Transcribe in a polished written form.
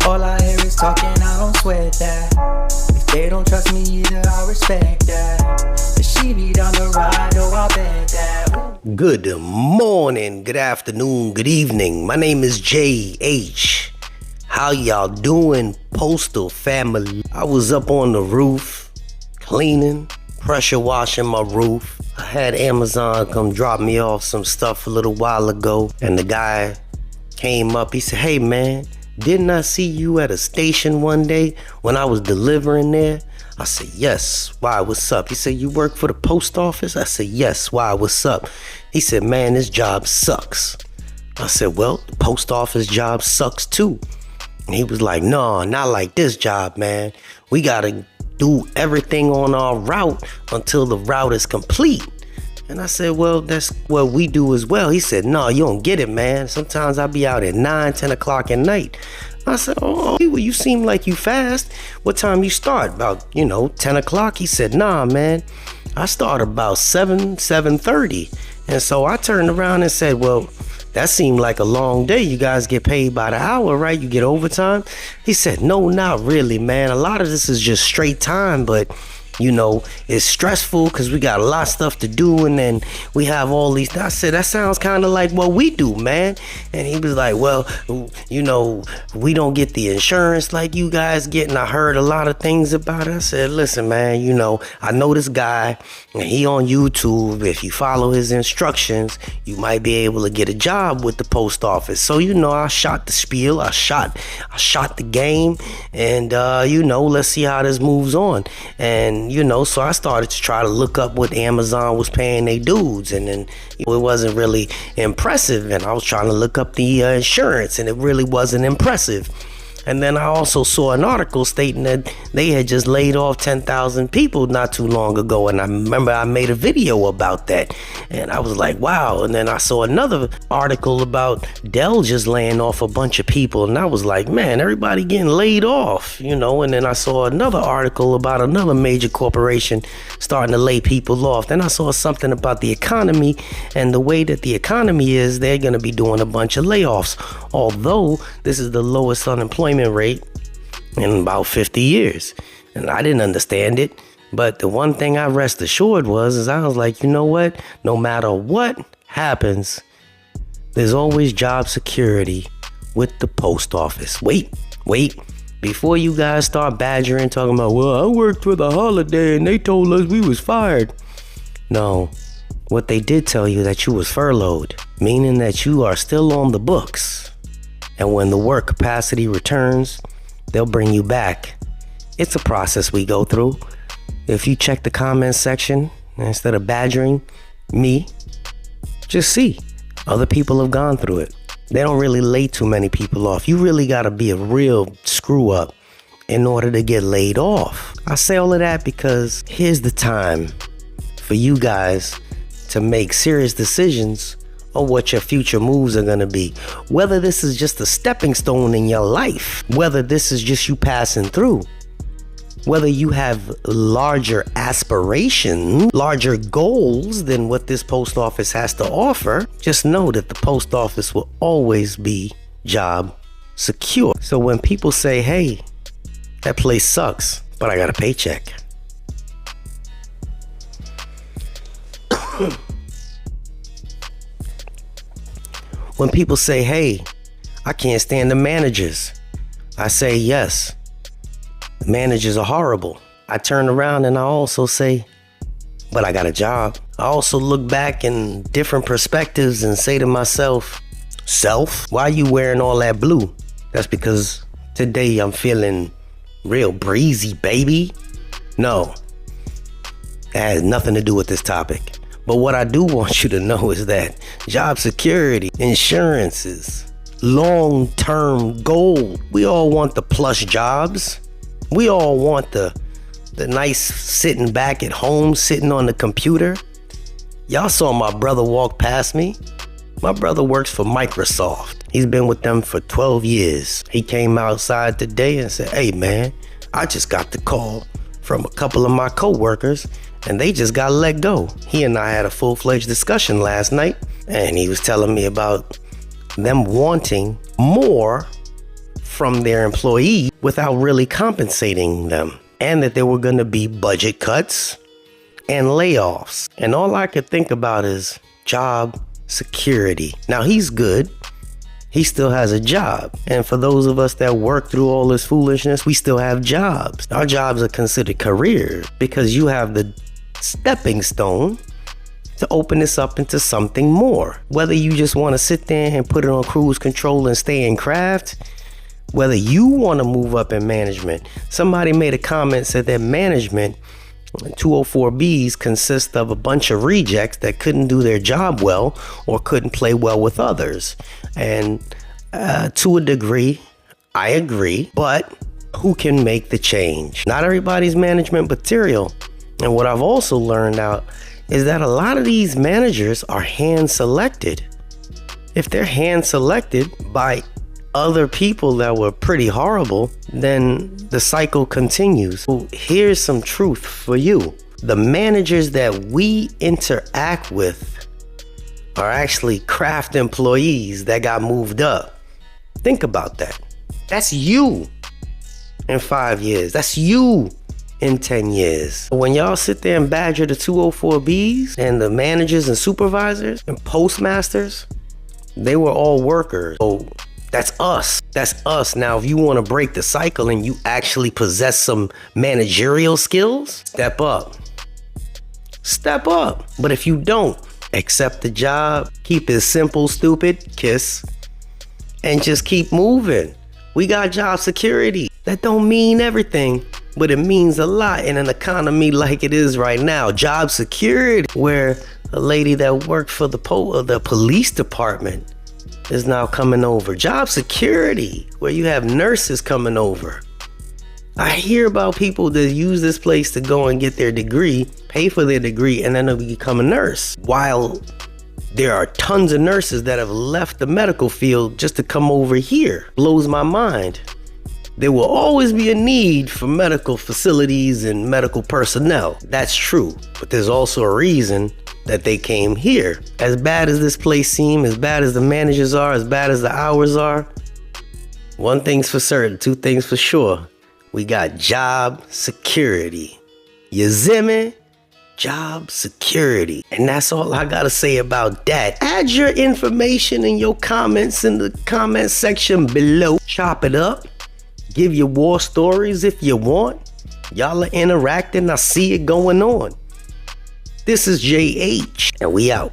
All I hear is talking, I don't sweat that. If they don't trust me either, I respect that. If she be down the ride, oh, I bet that. Good morning, good afternoon, good evening. My name is JH. How y'all doing, Postal family? I was up on the roof, cleaning, pressure washing my roof. I had Amazon come drop me off some stuff a little while ago, and the guy came up. He said, "Hey man, didn't I see you at a station one day when I was delivering there?" I said, "Yes, why, what's up?" He said, "You work for the post office?" I said, "Yes, why, what's up?" He said, "Man, this job sucks." I said, "Well, the post office job sucks too." And he was like, "No, not like this job, man. We gotta do everything on our route until the route is complete." And I said, "Well, that's what we do as well." He said, "No, you don't get it, man. Sometimes I'll be out at 9, 10 o'clock at night." I said, "Oh, well, you seem like you fast. What time you start? About, 10 o'clock? He said, "Nah, man. I start about 7:30. And so I turned around and said, "Well, that seemed like a long day. You guys get paid by the hour, right? You get overtime?" He said, "No, not really, man. A lot of this is just straight time, but it's stressful because we got a lot of stuff to do, and then we have all these." I said, "That sounds kind of like what we do, man." And he was like, "Well, we don't get the insurance like you guys get." And I heard a lot of things about it. I said, "Listen, man, I know this guy, and he on YouTube. If you follow his instructions, you might be able to get a job with the post office." So, I shot the spiel. I shot the game, and let's see how this moves on. And so I started to try to look up what Amazon was paying they dudes, and then it wasn't really impressive. And I was trying to look up the insurance, and it really wasn't impressive. And then I also saw an article stating that they had just laid off 10,000 people not too long ago. And I remember I made a video about that. And I was like, wow. And then I saw another article about Dell just laying off a bunch of people. And I was like, man, everybody getting laid off, And then I saw another article about another major corporation starting to lay people off. Then I saw something about the economy and the way that the economy is, they're going to be doing a bunch of layoffs. Although this is the lowest unemployment rate in about 50 years. And I didn't understand it. But the one thing I rest assured is I was like, you know what? No matter what happens, there's always job security with the post office. Wait. Before you guys start badgering, talking about, well, I worked for the holiday and they told us we was fired. No. What they did tell you that you was furloughed, meaning that you are still on the books. And when the work capacity returns, they'll bring you back. It's a process we go through. If you check the comments section, instead of badgering me, just see. Other people have gone through it. They don't really lay too many people off. You really got to be a real screw up in order to get laid off. I say all of that because here's the time for you guys to make serious decisions on what your future moves are going to be. Whether this is just a stepping stone in your life, whether this is just you passing through, whether you have larger aspirations, larger goals than what this post office has to offer, just know that the post office will always be job secure. So when people say, "Hey, that place sucks, but I got a paycheck," when people say, "Hey, I can't stand the managers," I say, "Yes, the managers are horrible." I turn around and I also say, "But I got a job." I also look back in different perspectives and say to myself, "Self, why are you wearing all that blue?" That's because today I'm feeling real breezy, baby. No, that has nothing to do with this topic. But what I do want you to know is that job security, insurances, long-term goal. We all want the plush jobs. We all want the nice sitting back at home, sitting on the computer. Y'all saw my brother walk past me. My brother works for Microsoft. He's been with them for 12 years. He came outside today and said, "Hey man, I just got the call from a couple of my coworkers and they just got let go." He and I had a full-fledged discussion last night, and he was telling me about them wanting more from their employees without really compensating them, and that there were going to be budget cuts and layoffs. And all I could think about is job security. Now, he's good. He still has a job. And for those of us that work through all this foolishness, we still have jobs. Our jobs are considered careers because you have the stepping stone to open this up into something more. Whether you just want to sit there and put it on cruise control and stay in craft, whether you want to move up in management. Somebody made a comment, said that management 204Bs consist of a bunch of rejects that couldn't do their job well or couldn't play well with others. And to a degree, I agree, but who can make the change? Not everybody's management material. And what I've also learned out is that a lot of these managers are hand selected. If they're hand selected by other people that were pretty horrible, then the cycle continues. So here's some truth for you. The managers that we interact with are actually craft employees that got moved up. Think about that. That's you in 5 years. That's you in 10 years. When y'all sit there and badger the 204Bs and the managers and supervisors and postmasters, they were all workers. So that's us. That's us. Now, if you want to break the cycle and you actually possess some managerial skills, step up. Step up. But if you don't, accept the job, keep it simple, stupid, kiss, and just keep moving. We got job security. That don't mean everything, but it means a lot in an economy like it is right now. Job security, where a lady that worked for the police department is now coming over. Job security, where you have nurses coming over. I hear about people that use this place to go and get their degree, pay for their degree, and then they'll become a nurse. While there are tons of nurses that have left the medical field just to come over here. Blows my mind. There will always be a need for medical facilities and medical personnel. That's true, but there's also a reason that they came here. As bad as this place seems, as bad as the managers are, as bad as the hours are, one thing's for certain, two things for sure. We got job security. You see me? Job security. And that's all I gotta say about that. Add your information in your comments in the comment section below. Chop it up. Give your war stories if you want. Y'all are interacting. I see it going on. This is JH, and we out.